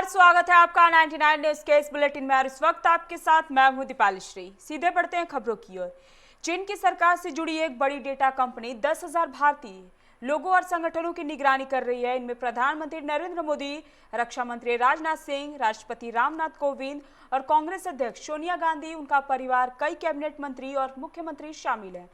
नमस्कार, स्वागत है आपका 99 न्यूज के इस बुलेटिन में और इस वक्त आपके साथ मैं हूं दीपाली श्री। सीधे बढ़ते हैं खबरों की ओर। चीन की सरकार से जुड़ी एक बड़ी डेटा कंपनी 10,000 भारतीय लोगों और संगठनों की निगरानी कर रही है। इनमें प्रधानमंत्री नरेंद्र मोदी, रक्षा मंत्री राजनाथ सिंह, राष्ट्रपति रामनाथ कोविंद और कांग्रेस अध्यक्ष सोनिया गांधी, उनका परिवार, कई कैबिनेट मंत्री और मुख्यमंत्री शामिल हैं।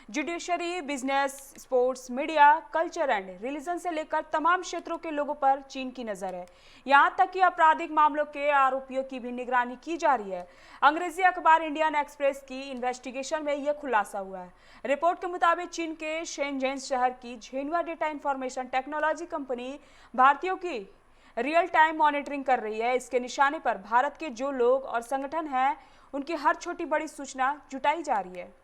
Judiciary, business, sports, media, culture and religion से लेकर तमाम क्षेत्रों के लोगों पर चीन की नजर है। यहां तक कि आपराधिक मामलों के आरोपियों की भी निगरानी की जा रही है। अंग्रेजी अखबार इंडियन एक्सप्रेस की इन्वेस्टिगेशन में यह खुलासा हुआ है। रिपोर्ट के मुताबिक चीन के शेनज़ेन शहर की झेनहुआ डेटा इंफॉर्मेशन टेक्नोलॉजी कंपनी भारतीयों की रियल टाइम मॉनिटरिंग कर रही है। इसके निशाने पर भारत के जो लोग और संगठन हैं, उनकी हर छोटी बड़ी सूचना जुटाई जा रही है।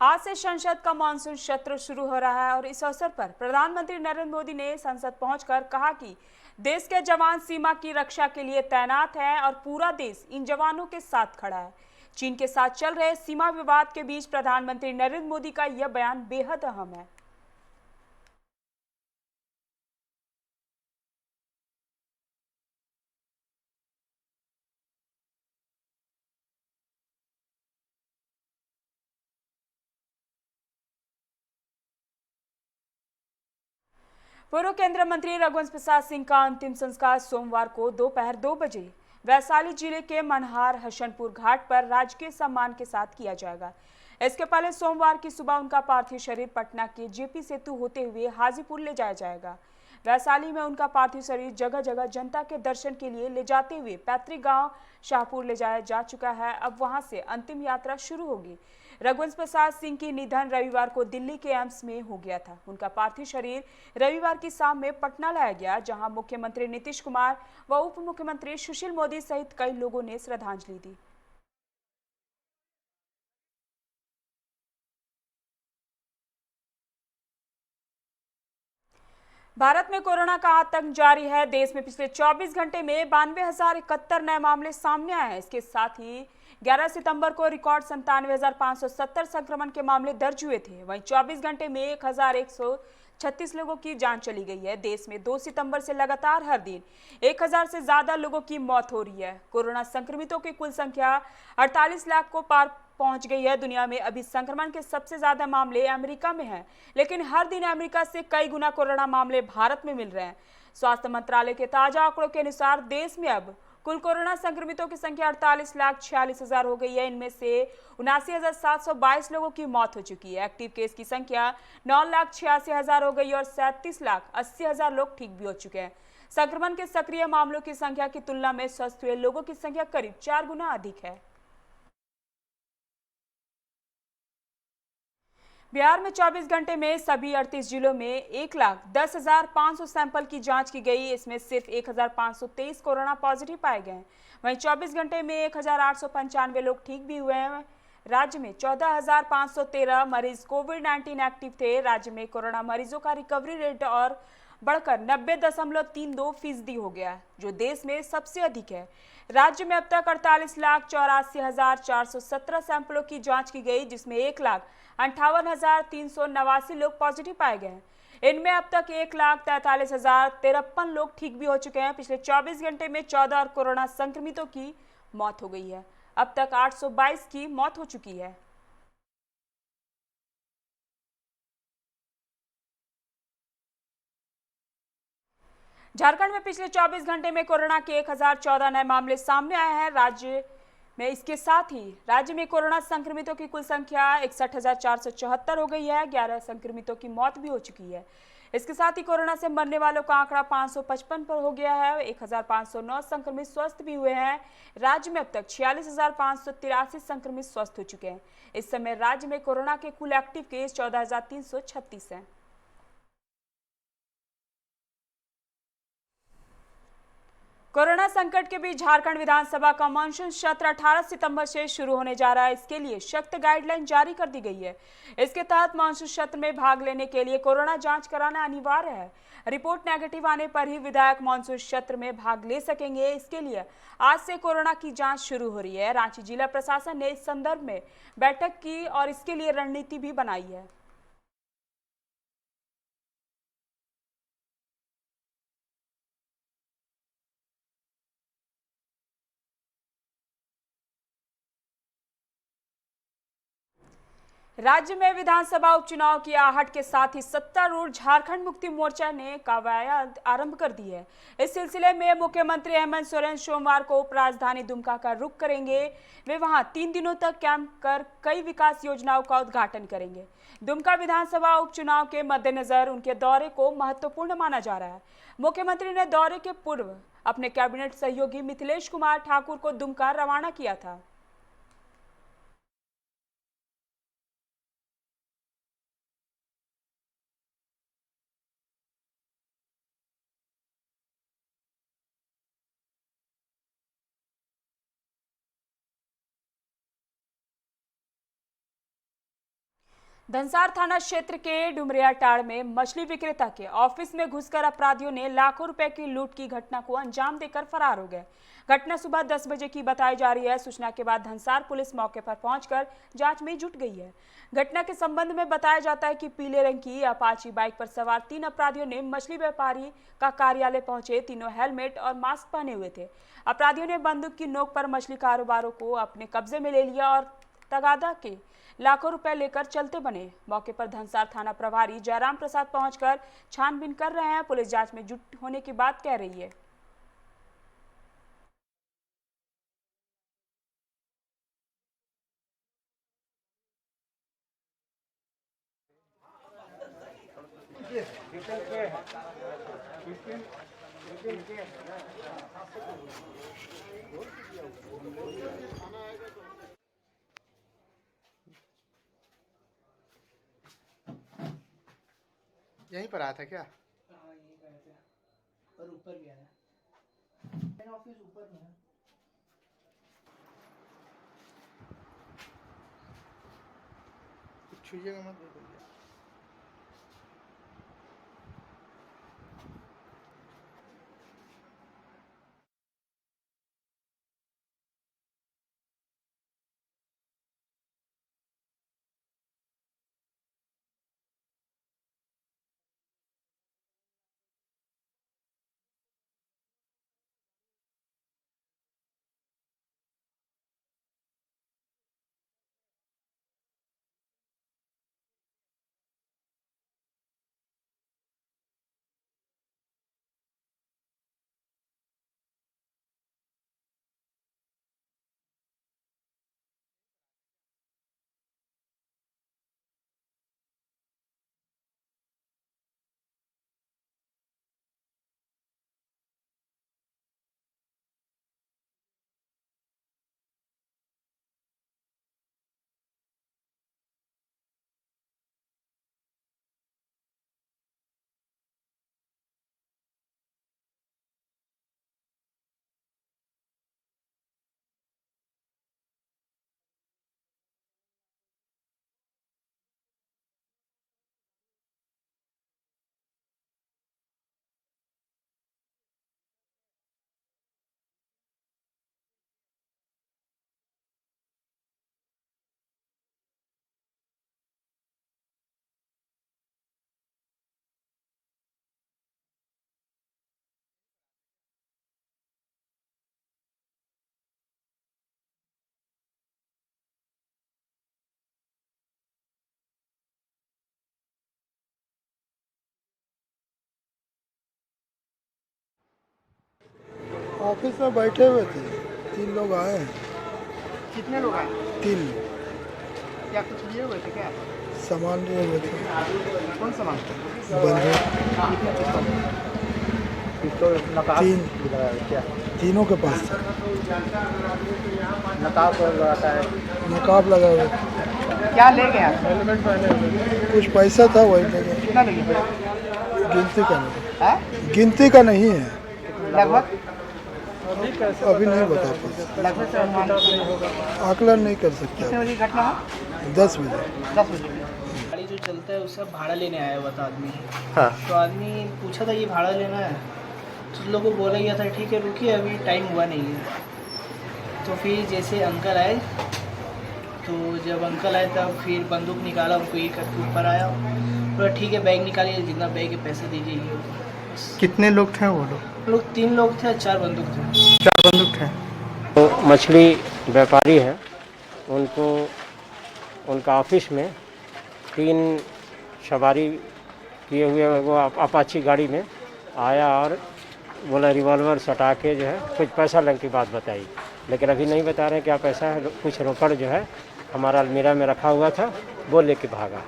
आज से संसद का मानसून सत्र शुरू हो रहा है और इस अवसर पर प्रधानमंत्री नरेंद्र मोदी ने संसद पहुंचकर कहा कि देश के जवान सीमा की रक्षा के लिए तैनात हैं और पूरा देश इन जवानों के साथ खड़ा है। चीन के साथ चल रहे सीमा विवाद के बीच प्रधानमंत्री नरेंद्र मोदी का यह बयान बेहद अहम है। पूर्व केंद्रीय मंत्री रघुवंश प्रसाद सिंह का अंतिम संस्कार सोमवार को दोपहर 2 बजे वैशाली जिले के मनहार हसनपुर घाट पर राजकीय सम्मान के साथ किया जाएगा। इसके पहले सोमवार की सुबह उनका पार्थिव शरीर पटना के जेपी सेतु होते हुए हाजीपुर ले जाया जाएगा। वैशाली में उनका पार्थिव शरीर जगह जगह जनता के दर्शन के लिए ले जाते हुए पैतृक गांव शाहपुर ले जाया जा चुका है। अब वहां से अंतिम यात्रा शुरू होगी। रघुवंश प्रसाद सिंह की निधन रविवार को दिल्ली के एम्स में हो गया था। उनका पार्थिव शरीर रविवार की शाम में पटना लाया गया, जहां मुख्यमंत्री नीतीश कुमार व उप मुख्यमंत्री सुशील मोदी सहित कई लोगों ने श्रद्धांजलि दी। भारत में कोरोना का आतंक जारी है। देश में पिछले 24 घंटे में 92,071 नए मामले सामने आए हैं। इसके साथ ही 11 सितंबर को रिकॉर्ड 97,570 संक्रमण के मामले दर्ज हुए थे। वहीं 24 घंटे में 1,136 लोगों की जान चली गई है। देश में 2 सितंबर से लगातार हर दिन 1,000 से ज्यादा लोगों की मौत हो रही है। कोरोना संक्रमितों की कुल संख्या 48 लाख को पार पहुंच गई है। दुनिया में अभी संक्रमण के सबसे ज्यादा मामले अमेरिका में हैं, लेकिन हर दिन अमेरिका से कई गुना कोरोना मामले भारत में मिल रहे हैं। स्वास्थ्य मंत्रालय के ताजा आंकड़ों के अनुसार देश में अब कुल कोरोना संक्रमितों की संख्या 48,46,000 हो गई है। इनमें से 79,722 लोगों की मौत हो चुकी है। एक्टिव केस की संख्या 9,86,000 हो गई और 37,80,000 लोग ठीक भी हो चुके हैं। संक्रमण के सक्रिय मामलों की संख्या की तुलना में स्वस्थ हुए लोगों की संख्या करीब 4 गुना अधिक है। बिहार में 24 घंटे में सभी 38 जिलों में 1,10,500 सैंपल की जांच की गई। इसमें सिर्फ 1,523 कोरोना पॉजिटिव पाए गए। वहीं 24 घंटे में 1,895 लोग ठीक भी हुए हैं। राज्य में 14,513 मरीज कोविड-19 एक्टिव थे। राज्य में कोरोना मरीजों का रिकवरी रेट और बढ़कर 90.32% हो गया, जो देश में सबसे अधिक है। राज्य में अब तक 48,84,417 सैंपलों की जांच की गई, जिसमें 1,58,389 लोग पॉजिटिव पाए गए हैं। इनमें अब तक 1,43,053 लोग ठीक भी हो चुके हैं। पिछले 24 घंटे में 14 और कोरोना संक्रमितों की मौत हो गई है। अब तक 822 की मौत हो चुकी है। झारखंड में पिछले 24 घंटे में कोरोना के 1,014 नए मामले सामने आए हैं। राज्य में इसके साथ ही राज्य में कोरोना संक्रमितों की कुल संख्या 61,474 हो गई है। 11 संक्रमितों की मौत भी हो चुकी है। इसके साथ ही कोरोना से मरने वालों का आंकड़ा 555 पर हो गया है। 1,509 संक्रमित स्वस्थ भी हुए हैं। राज्य में अब तक 46,583 संक्रमित स्वस्थ हो चुके हैं। इस समय राज्य में कोरोना के कुल एक्टिव केस 14,336 हैं। कोरोना संकट के बीच झारखंड विधानसभा का मानसून सत्र 18 सितंबर से शुरू होने जा रहा है। इसके लिए सख्त गाइडलाइन जारी कर दी गई है। इसके तहत मानसून सत्र में भाग लेने के लिए कोरोना जांच कराना अनिवार्य है। रिपोर्ट नेगेटिव आने पर ही विधायक मानसून सत्र में भाग ले सकेंगे। इसके लिए आज से कोरोना की जांच शुरू हो रही है। रांची जिला प्रशासन ने इस संदर्भ में बैठक की और इसके लिए रणनीति भी बनाई है। राज्य में विधानसभा उपचुनाव की आहट के साथ ही सत्तारूढ़ झारखंड मुक्ति मोर्चा ने कवायद आरंभ कर दी है। इस सिलसिले में मुख्यमंत्री हेमंत सोरेन सोमवार को उप राजधानी दुमका का रुख करेंगे। वे वहां 3 दिनों तक कैंप कर कई विकास योजनाओं का उद्घाटन करेंगे। दुमका विधानसभा उपचुनाव के मद्देनजर उनके दौरे को महत्वपूर्ण माना जा रहा है। मुख्यमंत्री ने दौरे के पूर्व अपने कैबिनेट सहयोगी मिथिलेश कुमार ठाकुर को दुमका रवाना किया था। धनसार थाना क्षेत्र के डुमरियाटाड़ में मछली विक्रेता के ऑफिस में घुसकर अपराधियों ने लाखों रुपए की लूट की घटना को अंजाम देकर फरार हो गए। घटना सुबह 10 बजे की बताई जा रही है। सूचना के बाद धनसार पुलिस मौके पर पहुंचकर जांच में जुट गई है। घटना के संबंध में बताया जाता है कि पीले रंग की अपाची बाइक पर सवार 3 अपराधियों ने मछली व्यापारी का कार्यालय पहुंचे। तीनों हेलमेट और मास्क पहने हुए थे। अपराधियों ने बंदूक की नोक पर मछली कारोबारों को अपने कब्जे में ले लिया और तगादा के लाखों रुपए लेकर चलते बने। मौके पर धनसार थाना प्रभारी जयराम प्रसाद पहुंचकर छानबीन कर रहे हैं। पुलिस जांच में जुट होने की बात कह रही है। यहीं पर आया था क्या? हाँ यही गए थे और ऊपर भी आया। मेरा ऑफिस ऊपर में है। कुछ छूइएगा मत। ऑफिस में बैठे हुए थे, 3 लोग आए हैं। कितने लोग आए? 3। क्या कुछ लिए हुए थे क्या? सामान लिए हुए थे। कौन सामान? तीनों के पास था। नकाब लगाता है। नकाब लगा हुआ था। क्या ले गया? कुछ पैसा था वही ले गए। कितना ले गया? गिनती का नहीं है? गिनती का नहीं है। लगभग अभी नहीं बता पाते। लगभग से अनुमान आकलन नहीं कर सकते। कितने बजे घटना है? 10 बजे। 10 बजे। गाड़ी जो चलता है उसका भाड़ा लेने आया हुआ था आदमी। हाँ। तो आदमी पूछा था ये भाड़ा लेना है, तो लोगों को बोला गया था ठीक है रुकिए अभी टाइम हुआ नहीं है। तो फिर जैसे अंकल आए, तो जब अंकल आए तब फिर बंदूक निकाला, उनको ये करके ऊपर आया, बोला ठीक है बैग निकालिए, जितना बैग के पैसे दीजिए। कितने लोग थे वो लोग? 3 लोग थे, 4 बंदूक थे। 4 बंदूक थे। तो मछली व्यापारी है, उनको उनका ऑफिस में 3 सवारी किए हुए वो अपाची गाड़ी में आया और बोला रिवॉल्वर सटा के जो है कुछ पैसा लेने की बात बताई, लेकिन अभी नहीं बता रहे क्या पैसा है। कुछ रोकड़ जो है हमारा अलमीरा में रखा हुआ था वो लेके भागा,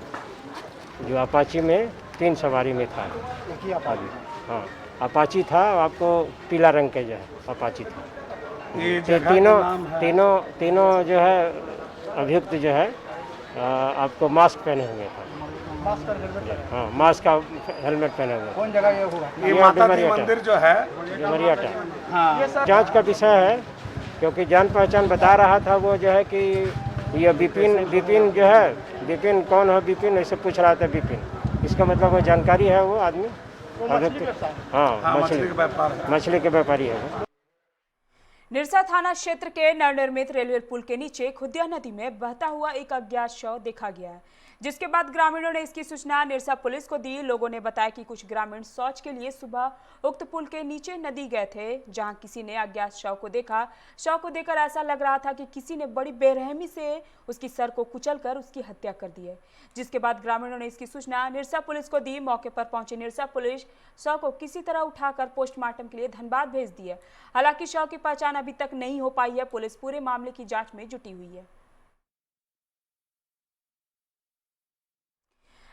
जो अपाची में 3 सवारी में था आदमी। हाँ, अपाची था, आपको पीला रंग के जो है अपाची था। तीनों जो है अभियुक्त जो है आपको मास्क पहने हुए था। हाँ, मास्क का हेलमेट पहने हुए। कौन जगह ये हुआ? ये माता दी मंदिर जो है डुमरियाटा। हाँ, जांच का विषय है, क्योंकि जान पहचान बता रहा था वो जो है कि ये विपिन जो है, विपिन कौन है विपिन, ऐसे पूछ रहा था विपिन। इसका मतलब वो जानकारी है वो आदमी। हाँ, मछली के व्यापारी है वो। निरसा थाना क्षेत्र के नवनिर्मित रेलवे पुल के नीचे खुदिया नदी में बहता हुआ एक अज्ञात शव देखा गया है, जिसके बाद ग्रामीणों ने इसकी सूचना निरसा पुलिस को दी। लोगों ने बताया कि कुछ ग्रामीण शौच के लिए सुबह उक्त पुल के नीचे नदी गए थे, जहां किसी ने अज्ञात शव को देखा। शव को देखकर ऐसा लग रहा था कि किसी ने बड़ी बेरहमी से उसकी सर को कुचलकर उसकी हत्या कर दी है, जिसके बाद ग्रामीणों ने इसकी सूचना निरसा पुलिस को दी। मौके पर पहुंची निरसा पुलिस शव को किसी तरह उठाकर पोस्टमार्टम के लिए धनबाद भेज दी है। हालांकि शव की पहचान अभी तक नहीं हो पाई है। पुलिस पूरे मामले की जांच में जुटी हुई है।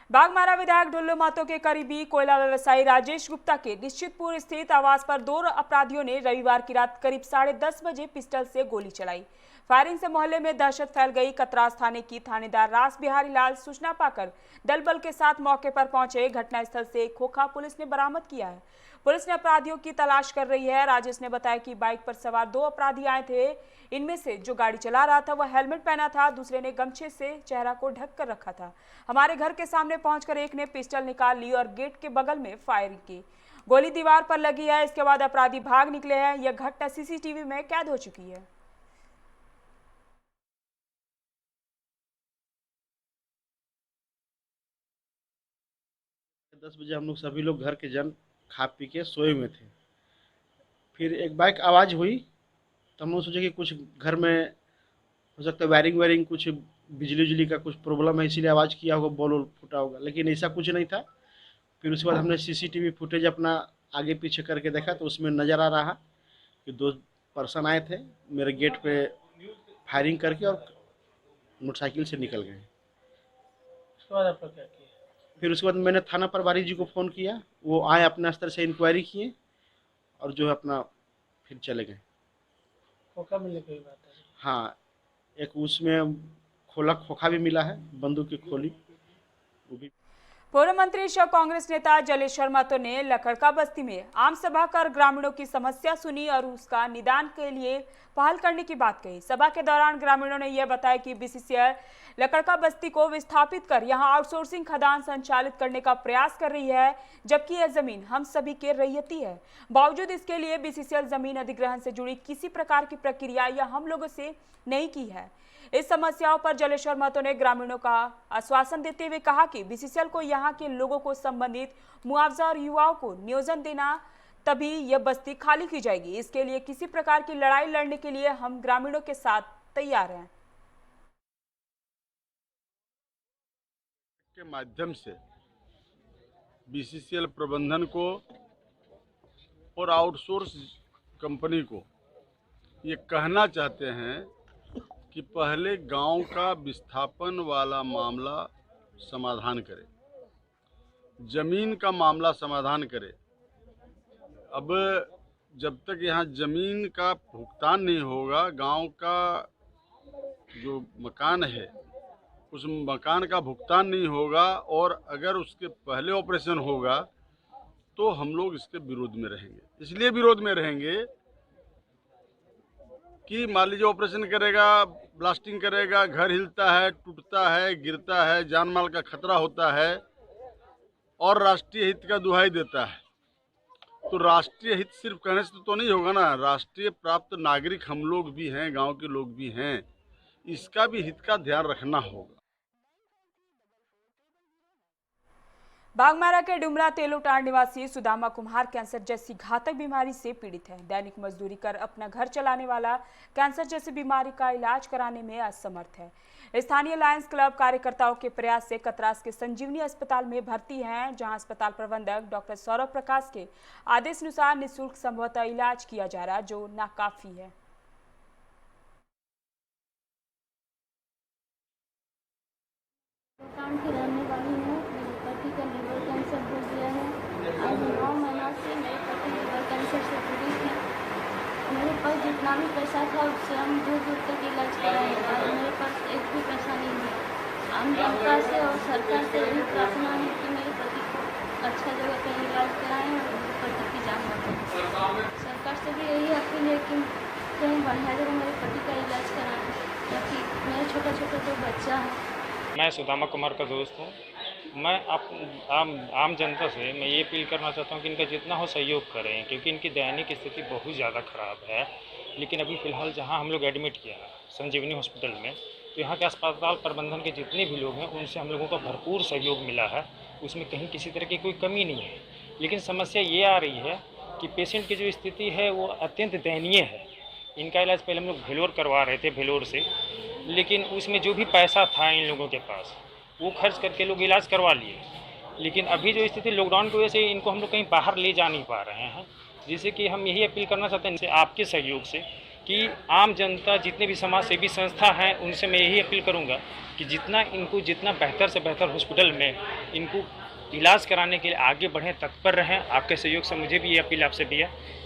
बागमारा विधायक ढुल्लू महतो के करीबी कोयला व्यवसायी राजेश गुप्ता के निश्चितपुर स्थित आवास पर 2 अपराधियों ने रविवार की रात करीब 10:30 बजे पिस्टल से गोली चलाई। फायरिंग से मोहल्ले में दहशत फैल गई। कतरास थाने की थानेदार रास बिहारी लाल सूचना पाकर दल बल के साथ मौके पर पहुंचे। घटनास्थल से एक खोखा पुलिस ने बरामद किया है। पुलिस ने अपराधियों की तलाश कर रही है। राजेश ने बताया कि बाइक पर सवार 2 अपराधी आए थे। इनमें से जो गाड़ी चला रहा था वह हेलमेट पहना था, दूसरे ने गमछे से चेहरा को ढक कर रखा था। हमारे घर के सामने पहुंचकर एक ने पिस्टल निकाल ली और गेट के बगल में फायरिंग की। गोली दीवार पर लगी है। इसके बाद अपराधी भाग निकले हैं। यह घटना सीसीटीवी में कैद हो चुकी है। दस बजे हम लोग सभी लोग घर के जन खा पी के सोए हुए थे। फिर एक बाइक आवाज़ हुई तो हम लोग सोचे कि कुछ घर में हो सकता है वायरिंग कुछ बिजली उजली का कुछ प्रॉब्लम है, इसीलिए आवाज़ किया होगा, बॉल फूटा होगा, लेकिन ऐसा कुछ नहीं था। फिर उसके बाद हमने सीसीटीवी फुटेज अपना आगे पीछे करके देखा तो उसमें नज़र आ रहा कि 2 पर्सन आए थे, मेरे गेट पे फायरिंग करके और मोटरसाइकिल से निकल गए। उसके बाद आपका क्या किया? फिर उसके बाद मैंने थाना प्रभारी जी को फ़ोन किया, वो आए, अपने स्तर से इंक्वायरी किए और जो है अपना फिर चले गए। खोखा मिलने की बात है? हाँ, एक उसमें खोखा भी मिला है, बंदूक की खोली वो भी। पूर्व मंत्री शव कांग्रेस नेता जलेश्वर महतो ने लकड़का बस्ती में आम सभा कर ग्रामीणों की समस्या सुनी और उसका निदान के लिए पहल करने की बात कही। सभा के दौरान ग्रामीणों ने यह बताया कि बीसीसीएल लकड़का बस्ती को विस्थापित कर यहां आउटसोर्सिंग खदान संचालित करने का प्रयास कर रही है, जबकि यह जमीन हम सभी के रैयती है। बावजूद इसके लिए बीसीसीएल जमीन अधिग्रहण से जुड़ी किसी प्रकार की प्रक्रिया या हम लोगों से नहीं की है। इस समस्याओं पर जलेश्वर महतो ने ग्रामीणों का आश्वासन देते हुए कहा कि बीसीसीएल को यहां के लोगों को संबंधित मुआवजा और युवाओं को नियोजन देना, तभी यह बस्ती खाली की जाएगी। इसके लिए किसी प्रकार की लड़ाई लड़ने के लिए हम ग्रामीणों के साथ तैयार हैं। के माध्यम से बीसीसीएल प्रबंधन को और आउटसोर्स कंपनी को ये कहना चाहते हैं कि पहले गांव का विस्थापन वाला मामला समाधान करे, जमीन का मामला समाधान करे। अब जब तक यहाँ जमीन का भुगतान नहीं होगा, गांव का जो मकान है उस मकान का भुगतान नहीं होगा और अगर उसके पहले ऑपरेशन होगा तो हम लोग इसके विरोध में रहेंगे। इसलिए विरोध में रहेंगे कि मान लीजिए ऑपरेशन करेगा, ब्लास्टिंग करेगा, घर हिलता है, टूटता है, गिरता है, जान माल का खतरा होता है और राष्ट्रीय हित का दुहाई देता है। तो राष्ट्रीय हित सिर्फ कहने से तो नहीं होगा ना, राष्ट्रीय प्राप्त नागरिक हम लोग भी हैं, गांव के लोग भी हैं, इसका भी हित का ध्यान रखना होगा। बागमारा के डुमरा तेलोटार निवासी सुदामा कुम्हार कैंसर जैसी घातक बीमारी से पीड़ित है। दैनिक मजदूरी कर अपना घर चलाने वाला कैंसर जैसी बीमारी का इलाज कराने में असमर्थ है। स्थानीय लायंस क्लब कार्यकर्ताओं के प्रयास से कतरास के संजीवनी अस्पताल में भर्ती हैं, जहां अस्पताल प्रबंधक डॉक्टर सौरभ प्रकाश के आदेशानुसार निःशुल्क संभवतः इलाज किया जा रहा है, जो नाकाफी है। की रहने वाली हूँ। मेरे पति का लीवर कैंसर हो गया है। आज 9 महीना से मेरे पति लीवर कैंसर से पीड़ित है। मेरे पास जितना भी पैसा था उससे हम दूर दूर तक इलाज कराए और मेरे पास एक भी पैसा नहीं है। आम जनता से और सरकार से यही प्रार्थना है कि मेरे पति को अच्छा जगह पर इलाज कराएं और मेरे पति की जान बचाएं। सरकार से भी यही अपील है कि कहीं बढ़िया जगह मेरे पति का इलाज कराएं, ताकि मेरे छोटा छोटा जो बच्चा है। मैं सुदामा कुमार का दोस्त हूँ। मैं आम जनता से मैं ये अपील करना चाहता हूँ कि इनका जितना हो सहयोग करें, क्योंकि इनकी दैनिक स्थिति बहुत ज़्यादा ख़राब है। लेकिन अभी फ़िलहाल जहाँ हम लोग एडमिट किया है संजीवनी हॉस्पिटल में, तो यहाँ के अस्पताल प्रबंधन के जितने भी लोग हैं उनसे हम लोगों का भरपूर सहयोग मिला है। उसमें कहीं किसी तरह की कोई कमी नहीं है। लेकिन समस्या ये आ रही है कि पेशेंट की जो स्थिति है वो अत्यंत दयनीय है। इनका इलाज पहले हम लोग भेलोर करवा रहे थे, भेलोर से, लेकिन उसमें जो भी पैसा था इन लोगों के पास वो खर्च करके लोग इलाज करवा लिए। लेकिन अभी जो स्थिति लॉकडाउन की वजह से इनको हम लोग कहीं बाहर ले जा नहीं पा रहे हैं, जिससे कि हम यही अपील करना चाहते हैं आपके सहयोग से कि आम जनता जितने भी समाज सेवी संस्था हैं उनसे मैं यही अपील करूंगा कि जितना बेहतर से बेहतर हॉस्पिटल में इनको इलाज कराने के लिए आगे बढ़ें, तत्पर रहें। आपके सहयोग से मुझे भी ये अपील आपसे भी है।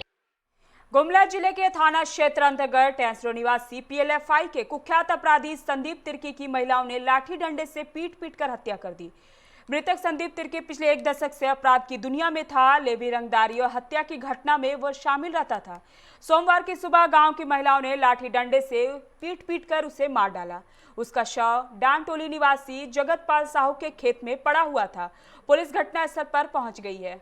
गुमला जिले के थाना क्षेत्र अंतर्गत टेंसरो निवासी पीएलएफआई के कुख्यात अपराधी संदीप तिर्की की महिलाओं ने लाठी डंडे से पीट कर हत्या कर दी। मृतक संदीप तिर्की पिछले 1 दशक से अपराध की दुनिया में था। लेवी रंगदारी और हत्या की घटना में वह शामिल रहता था। सोमवार की सुबह गांव की महिलाओं ने लाठी डंडे से पीट कर उसे मार डाला। उसका शव डांटोली निवासी जगतपाल साहू के खेत में पड़ा हुआ था। पुलिस घटनास्थल पर पहुंच गई है।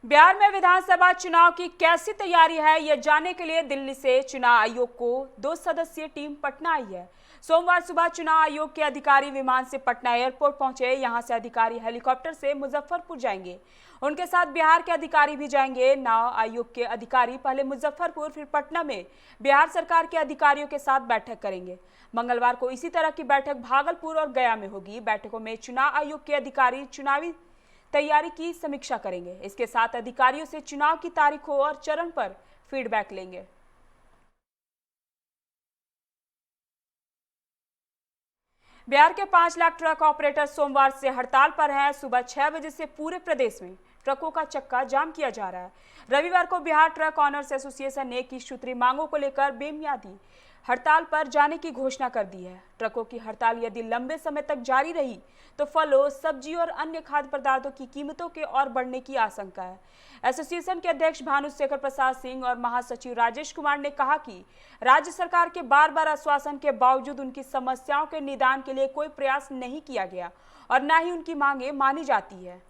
बिहार में विधानसभा चुनाव की कैसी तैयारी है, यह जानने के लिए दिल्ली से चुनाव आयोग को 2 सदस्यीय टीम पटना आई है। सोमवार सुबह चुनाव आयोग के अधिकारी विमान से पटना एयरपोर्ट पहुंचे। यहां से अधिकारी हेलीकॉप्टर से मुजफ्फरपुर जाएंगे। उनके साथ बिहार के अधिकारी भी जाएंगे। चुनाव आयोग के अधिकारी पहले मुजफ्फरपुर फिर पटना में बिहार सरकार के अधिकारियों के साथ बैठक करेंगे। मंगलवार को इसी तरह की बैठक भागलपुर और गया में होगी। बैठकों में चुनाव आयोग के अधिकारी चुनावी तैयारी की समीक्षा करेंगे। इसके साथ अधिकारियों से चुनाव की तारीखों और चरण पर फीडबैक लेंगे। बिहार के 5 लाख ट्रक ऑपरेटर सोमवार से हड़ताल पर हैं। सुबह 6 बजे से पूरे प्रदेश में ट्रकों का चक्का जाम किया जा रहा है। रविवार को बिहार ट्रक ऑनर्स एसोसिएशन ने की सूत्री मांगों को लेकर बेमियादी हड़ताल पर जाने की घोषणा कर दी है। ट्रकों की हड़ताल यदि लंबे समय तक जारी रही तो फलों, सब्जी और अन्य खाद्य पदार्थों की कीमतों के और बढ़ने की आशंका है। एसोसिएशन के अध्यक्ष भानुशेखर प्रसाद सिंह और महासचिव राजेश कुमार ने कहा कि राज्य सरकार के बार-बार आश्वासन के बावजूद उनकी समस्याओं के निदान के लिए कोई प्रयास नहीं किया गया और न ही उनकी मांगें मानी जाती है।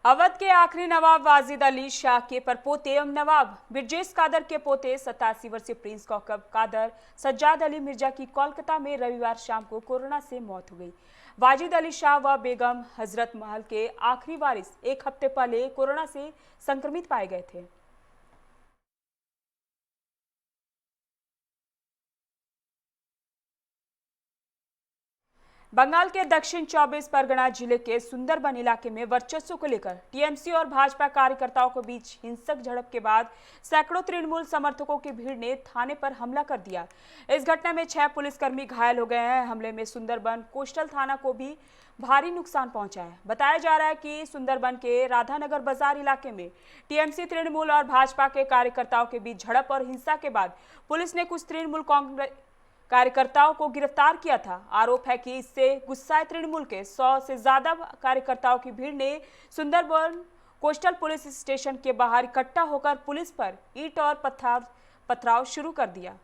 अवध के आखिरी नवाब वाजिद अली शाह के परपोते एवं नवाब बिरजेश कादर के पोते 87 वर्षीय प्रिंस कौकब कादर सज्जाद अली मिर्जा की कोलकाता में रविवार शाम को कोरोना से मौत हो गई। वाजिद अली शाह व बेगम हजरत महल के आखिरी वारिस एक हफ्ते पहले कोरोना से संक्रमित पाए गए थे। बंगाल के दक्षिण 24 परगना जिले के सुंदरबन इलाके में वर्चस्व को लेकर टीएमसी और भाजपा कार्यकर्ताओं के बीच हिंसक झड़प के बाद सैकड़ों तृणमूल समर्थकों की भीड़ ने थाने पर हमला कर दिया। इस घटना में 6 पुलिसकर्मी घायल हो गए हैं। हमले में सुंदरबन कोस्टल थाना को भी भारी नुकसान पहुंचा है। बताया जा रहा है कि सुंदरबन के राधानगर बाजार इलाके में टीएमसी तृणमूल और भाजपा के कार्यकर्ताओं के बीच झड़प और हिंसा के बाद पुलिस ने कुछ तृणमूल कांग्रेस कार्यकर्ताओं को गिरफ्तार किया था। आरोप है कि इससे गुस्साए तृणमूल के 100 से ज्यादा कार्यकर्ताओं की भीड़ ने सुंदरबन कोस्टल पुलिस स्टेशन के बाहर इकट्ठा होकर पुलिस पर ईंट और पथराव शुरू कर दिया।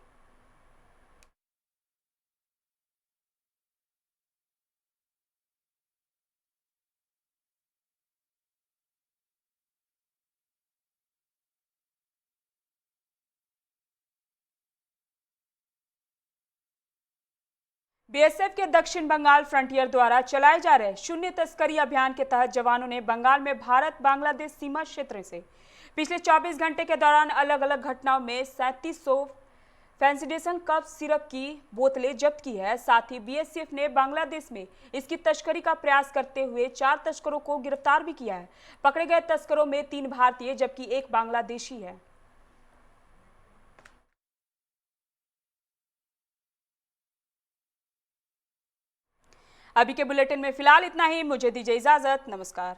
बीएसएफ के दक्षिण बंगाल फ्रंटियर द्वारा चलाए जा रहे शून्य तस्करी अभियान के तहत जवानों ने बंगाल में भारत बांग्लादेश सीमा क्षेत्र से पिछले 24 घंटे के दौरान अलग अलग घटनाओं में 3700 फेंसिडेशन कफ सिरप की बोतलें जब्त की है। साथ ही बीएसएफ ने बांग्लादेश में इसकी तस्करी का प्रयास करते हुए 4 तस्करों को गिरफ्तार भी किया है। पकड़े गए तस्करों में 3 भारतीय जबकि 1 बांग्लादेशी है। अभी के बुलेटिन में फिलहाल इतना ही। मुझे दीजिए इजाजत। नमस्कार।